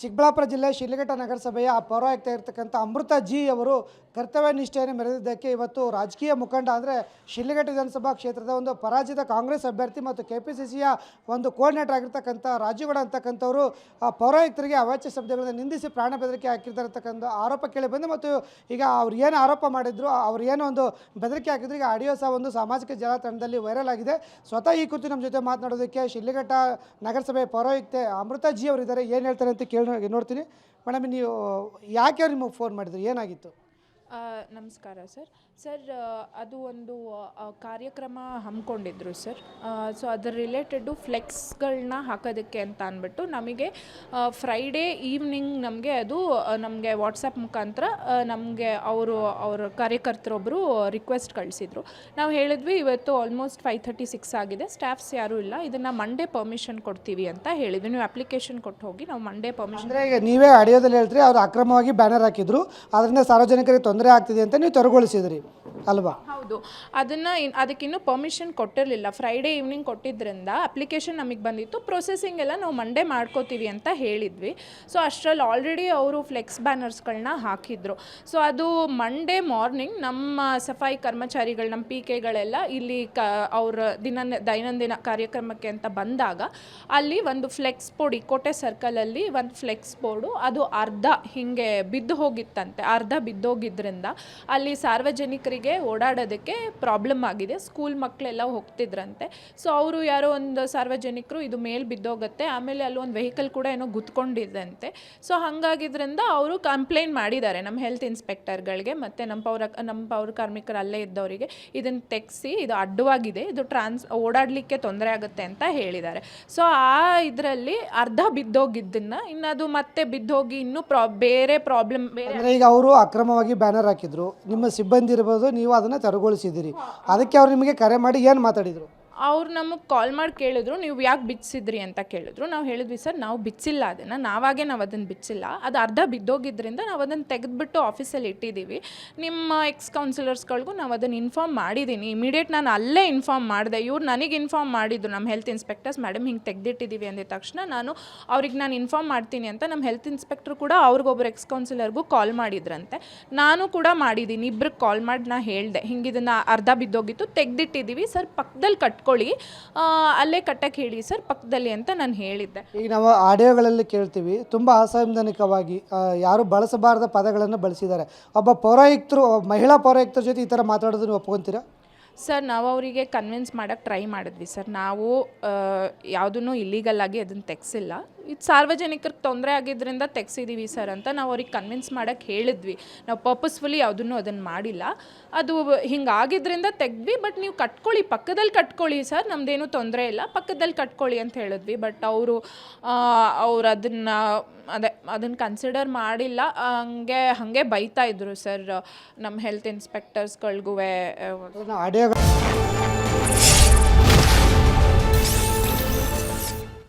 ಚಿಕ್ಕಬಳ್ಳಾಪುರ ಜಿಲ್ಲೆ ಶಿಡ್ಲಘಟ್ಟ ನಗರಸಭೆಯ ಪೌರಾಯುಕ್ತ ಇರತಕ್ಕಂಥ ಅಮೃತ ಜಿ ಅವರು ಕರ್ತವ್ಯ ನಿಷ್ಠೆಯನ್ನು ಮೆರೆದಿದ್ದಕ್ಕೆ ಇವತ್ತು ರಾಜಕೀಯ ಮುಖಂಡ ಅಂದರೆ ಶಿಡ್ಲಘಟ್ಟ ವಿಧಾನಸಭಾ ಕ್ಷೇತ್ರದ ಒಂದು ಪರಾಜಿತ ಕಾಂಗ್ರೆಸ್ ಅಭ್ಯರ್ಥಿ ಮತ್ತು KPCCಯ ಒಂದು ಕೋಆರ್ಡಿನೇಟರ್ ಆಗಿರ್ತಕ್ಕಂಥ ರಾಜುಗೌಡ ಅಂತಕ್ಕಂಥವರು ಪೌರಾಯುಕ್ತರಿಗೆ ಅವಾಚ್ಯ ಶಬ್ದಗಳನ್ನು ನಿಂದಿಸಿ ಪ್ರಾಣ ಬೆದರಿಕೆ ಹಾಕಿರ್ತಕ್ಕಂಥ ಆರೋಪ ಕೇಳಿ ಬಂದು ಮತ್ತು ಈಗ ಅವ್ರು ಏನು ಆರೋಪ ಮಾಡಿದ್ರು ಅವ್ರು ಏನೋ ಒಂದು ಬೆದರಿಕೆ ಹಾಕಿದ್ರು ಈಗ ಆಡಿಯೋ ಸಹ ಒಂದು ಸಾಮಾಜಿಕ ಜಾಲತಾಣದಲ್ಲಿ ವೈರಲ್ ಆಗಿದೆ. ಸ್ವತಃ ಈ ಕುರಿತು ನಮ್ಮ ಜೊತೆ ಮಾತನಾಡೋದಕ್ಕೆ ಶಿಡ್ಲಘಟ್ಟ ನಗರಸಭೆ ಪೌರಾಯುಕ್ತೆ ಅಮೃತ ಜಿ ಅವರಿದ್ದಾರೆ. ಏನು ಹೇಳ್ತಾರೆ ಅಂತ ನೋಡ್ತೀನಿ. ಮೇಡಮ್, ನೀವು ಯಾಕೆ ಅವ್ರು ನಿಮಗೆ ಫೋನ್ ಮಾಡಿದ್ರು, ಏನಾಗಿತ್ತು? ನಮಸ್ಕಾರ ಸರ್. ಅದು ಒಂದು ಕಾರ್ಯಕ್ರಮ ಹಮ್ಮಿಕೊಂಡಿದ್ರು ಸರ್. ಸೊ ಅದರ ರಿಲೇಟೆಡು ಫ್ಲೆಕ್ಸ್ಗಳನ್ನ ಹಾಕೋದಕ್ಕೆ ಅಂತ ಅಂದ್ಬಿಟ್ಟು ನಮಗೆ ಫ್ರೈಡೇ ಈವ್ನಿಂಗ್ ನಮಗೆ ವಾಟ್ಸಪ್ ಮುಖಾಂತರ ನಮಗೆ ಅವ್ರ ಕಾರ್ಯಕರ್ತರೊಬ್ಬರು ರಿಕ್ವೆಸ್ಟ್ ಕಳಿಸಿದ್ರು. ನಾವು ಹೇಳಿದ್ವಿ ಇವತ್ತು ಆಲ್ಮೋಸ್ಟ್ 5:36 ಆಗಿದೆ, ಸ್ಟಾಫ್ಸ್ ಯಾರೂ ಇಲ್ಲ, ಇದನ್ನು ಮಂಡೇ ಪರ್ಮಿಷನ್ ಕೊಡ್ತೀವಿ ಅಂತ ಹೇಳಿದ್ವಿ. ನೀವು ಅಪ್ಲಿಕೇಶನ್ ಕೊಟ್ಟು ಹೋಗಿ ನಾವು ಮಂಡೇ ಪರ್ಮಿಷನ್. ಅಂದರೆ ಈಗ ನೀವೇ ಆಡಿಯೋದಲ್ಲಿ ಹೇಳ್ತೀರಿ ಅವರು ಅಕ್ರಮವಾಗಿ ಬ್ಯಾನರ್ ಹಾಕಿದ್ರು, ಅದರಿಂದ ಸಾರ್ವಜನಿಕರಿಗೆ ತೊಂದರೆ ಆಗ್ತಿದೆ ಅಂತ ನೀವು ತೆರವುಗೊಳಿಸಿದ್ರಿ ಅಲ್ವಾ? ಹೌದು, ಅದಕ್ಕಿನ್ನೂ ಪರ್ಮಿಷನ್ ಕೊಟ್ಟಿರಲಿಲ್ಲ. ಫ್ರೈಡೇ ಈವ್ನಿಂಗ್ ಕೊಟ್ಟಿದ್ದರಿಂದ ಅಪ್ಲಿಕೇಶನ್ ನಮಗೆ ಬಂದಿತ್ತು. ಪ್ರೊಸೆಸಿಂಗ್ ಎಲ್ಲ ನಾವು ಮಂಡೇ ಮಾಡ್ಕೋತೀವಿ ಅಂತ ಹೇಳಿದ್ವಿ. ಸೊ ಅಷ್ಟರಲ್ಲಿ ಆಲ್ರೆಡಿ ಅವರು ಫ್ಲೆಕ್ಸ್ ಬ್ಯಾನರ್ಸ್ಗಳನ್ನ ಹಾಕಿದ್ರು. ಸೊ ಅದು ಮಂಡೇ ಮಾರ್ನಿಂಗ್ ನಮ್ಮ ಸಫಾಯಿ ಕರ್ಮಚಾರಿಗಳು, ನಮ್ಮ PKಗಳೆಲ್ಲ ಇಲ್ಲಿ ಅವ್ರ ದೈನಂದಿನ ಕಾರ್ಯಕ್ರಮಕ್ಕೆ ಅಂತ ಬಂದಾಗ ಅಲ್ಲಿ ಒಂದು ಫ್ಲೆಕ್ಸ್ ಬೋರ್ಡ್, ಕೋಟೆ ಸರ್ಕಲಲ್ಲಿ ಒಂದು ಫ್ಲೆಕ್ಸ್ ಬೋರ್ಡು ಅದು ಅರ್ಧ ಹಿಂಗೆ ಬಿದ್ದು ಹೋಗಿತ್ತಂತೆ. ಅರ್ಧ ಬಿದ್ದೋಗಿದ್ದರಿಂದ ಅಲ್ಲಿ ಸಾರ್ವಜನಿಕರಿಗೆ ಓಡಾಡೋದಕ್ಕೆ ಪ್ರಾಬ್ಲಮ್ ಆಗಿದೆ. ಸ್ಕೂಲ್ ಮಕ್ಕಳೆಲ್ಲ ಹೋಗ್ತಿದ್ರಂತೆ. ಸೊ ಅವರು ಯಾರೋ ಒಂದು ಸಾರ್ವಜನಿಕರು ಇದು ಮೇಲೆ ಬಿದ್ದೋಗುತ್ತೆ, ಆಮೇಲೆ ಅಲ್ಲಿ ಒಂದು ವೆಹಿಕಲ್ ಕೂಡ ಏನೋ ಗುದ್ಕೊಂಡಿದ್ದಂತೆ. ಸೊ ಹಾಗಾಗಿದ್ರಿಂದ ಅವರು ಕಂಪ್ಲೇಂಟ್ ಮಾಡಿದ್ದಾರೆ ನಮ್ಮ ಹೆಲ್ತ್ ಇನ್ಸ್ಪೆಕ್ಟರ್ಗಳಿಗೆ ಮತ್ತು ನಮ್ಮ ಪೌರ ಕಾರ್ಮಿಕರು ಅಲ್ಲೇ ಇದ್ದವರಿಗೆ. ಇದನ್ನು ತೆಗೆಸಿ, ಇದು ಅಡ್ಡವಾಗಿದೆ, ಇದು ಓಡಾಡಲಿಕ್ಕೆ ತೊಂದರೆ ಆಗುತ್ತೆ ಅಂತ ಹೇಳಿದ್ದಾರೆ. ಸೊ ಇದರಲ್ಲಿ ಅರ್ಧ ಬಿದ್ದೋಗಿದ್ದನ್ನು ಇನ್ನದು ಮತ್ತೆ ಬಿದ್ದೋಗಿ ಇನ್ನೂ ಬೇರೆ ಪ್ರಾಬ್ಲಮ್ ಈಗ ಅವರು ಅಕ್ರಮವಾಗಿ ಬ್ಯಾನರ್ ಹಾಕಿದ್ರು, ನಿಮ್ಮ ಸಿಬ್ಬಂದಿ ಇರ್ಬೋದು, ನೀವು ಅದನ್ನು ತೆರವುಗೊಳಿಸಿದ್ದೀರಿ. ಅದಕ್ಕೆ ಅವ್ರು ನಿಮಗೆ ಕರೆ ಮಾಡಿ ಏನು ಮಾತಾಡಿದರು? ಅವ್ರು ನಮಗೆ ಕಾಲ್ ಮಾಡಿ ಕೇಳಿದ್ರು, ನೀವು ಯಾಕೆ ಬಿಚ್ಚಿದ್ರಿ ಅಂತ ಕೇಳಿದ್ರು. ನಾವು ಹೇಳಿದ್ವಿ ಸರ್, ನಾವು ಬಿಚ್ಚಿಲ್ಲ, ನಾವು ಅದನ್ನು ಬಿಚ್ಚಿಲ್ಲ, ಅದು ಅರ್ಧ ಬಿದ್ದೋಗಿದ್ದರಿಂದ ನಾವು ಅದನ್ನು ತೆಗೆದುಬಿಟ್ಟು ಆಫೀಸಲ್ಲಿ ಇಟ್ಟಿದ್ದೀವಿ. ನಿಮ್ಮ ಎಕ್ಸ್ ಕೌನ್ಸಿಲರ್ಸ್ಗಳಿಗೂ ನಾವು ಅದನ್ನು ಇನ್ಫಾರ್ಮ್ ಮಾಡಿದ್ದೀನಿ. ಇಮಿಡಿಯೇಟ್ ನಾನು ಅಲ್ಲೇ ಇನ್ಫಾರ್ಮ್ ಮಾಡಿದೆ. ಇವ್ರು ನನಗೆ ಇನ್ಫಾರ್ಮ್ ಮಾಡಿದ್ದು, ನಮ್ಮ ಹೆಲ್ತ್ ಇನ್ಸ್ಪೆಕ್ಟರ್ಸ್, ಮೇಡಮ್ ಹಿಂಗೆ ತೆಗೆದಿಟ್ಟಿದ್ದೀವಿ ಅಂದಿದ ತಕ್ಷಣ ನಾನು ಇನ್ಫಾರ್ಮ್ ಮಾಡ್ತೀನಿ ಅಂತ ನಮ್ಮ ಹೆಲ್ತ್ ಇನ್ಸ್ಪೆಕ್ಟ್ರು ಕೂಡ ಅವ್ರಿಗೊಬ್ಬರು ಎಕ್ಸ್ ಕೌನ್ಸಿಲರ್ಗೂ ಕಾಲ್ ಮಾಡಿದ್ರಂತೆ. ನಾನು ಕೂಡ ಮಾಡಿದ್ದೀನಿ, ಇಬ್ರಿಗೆ ಕಾಲ್ ಮಾಡಿ ನಾನು ಹೇಳಿದೆ, ಹಿಂಗೆ ಇದನ್ನು ಅರ್ಧ ಬಿದ್ದೋಗಿತ್ತು, ತೆಗೆದಿಟ್ಟಿದ್ದೀವಿ ಸರ್, ಪಕ್ಕದಲ್ಲಿ ಕಟ್ಕೊಳ್ಳಿ, ಅಲ್ಲೇ ಕಟ್ಟಕ್ಕೆ ಹೇಳಿ ಸರ್ ಪಕ್ಕದಲ್ಲಿ ಅಂತ ನಾನು ಹೇಳಿದ್ದೆ. ಈಗ ನಾವು ಆಡಿಯೋಗಳಲ್ಲಿ ಕೇಳ್ತೀವಿ, ತುಂಬ ಅಸಂವಿಧಾನಿಕವಾಗಿ ಯಾರು ಬಳಸಬಾರದ ಪದಗಳನ್ನು ಬಳಸಿದ್ದಾರೆ. ಒಬ್ಬ ಪೌರಾಯುಕ್ತರು, ಮಹಿಳಾ ಪೌರಾಯುಕ್ತರ ಜೊತೆ ಈ ಥರ ಮಾತಾಡೋದನ್ನು ಒಪ್ಕೊತೀರಾ? ಸರ್, ನಾವು ಅವರಿಗೆ ಕನ್ವಿನ್ಸ್ ಮಾಡೋಕ್ಕೆ ಟ್ರೈ ಮಾಡಿದ್ವಿ ಸರ್. ನಾವು ಯಾವುದೂ ಇಲ್ಲೀಗಲ್ಲಾಗಿ ಅದನ್ನು ತೆಗೆಸಿಲ್ಲ, ಇದು ಸಾರ್ವಜನಿಕರಿಗೆ ತೊಂದರೆ ಆಗಿದ್ದರಿಂದ ತೆಗೆಸಿದ್ದೀವಿ ಸರ್ ಅಂತ ನಾವು ಅವ್ರಿಗೆ ಕನ್ವಿನ್ಸ್ ಮಾಡೋಕ್ಕೆ ಹೇಳಿದ್ವಿ. ನಾವು ಪರ್ಪಸ್ಫುಲಿ ಯಾವುದನ್ನು ಅದನ್ನು ಮಾಡಿಲ್ಲ, ಅದು ಹಿಂಗಾಗಿದ್ದರಿಂದ ತೆಗೆದ್ವಿ. ಬಟ್ ನೀವು ಕಟ್ಕೊಳ್ಳಿ, ಪಕ್ಕದಲ್ಲಿ ಕಟ್ಕೊಳ್ಳಿ ಸರ್, ನಮ್ಮದೇನು ತೊಂದರೆ ಇಲ್ಲ, ಪಕ್ಕದಲ್ಲಿ ಕಟ್ಕೊಳ್ಳಿ ಅಂತ ಹೇಳಿದ್ವಿ. ಬಟ್ ಅವರು ಅದನ್ನು ಕನ್ಸಿಡರ್ ಮಾಡಿಲ್ಲ, ಹಾಗೆ ಬೈತಾ ಇದ್ರು ಸರ್ ನಮ್ಮ ಹೆಲ್ತ್ ಇನ್ಸ್ಪೆಕ್ಟರ್ಸ್ಗಳಿಗೂ. ಆಡಿಯೋ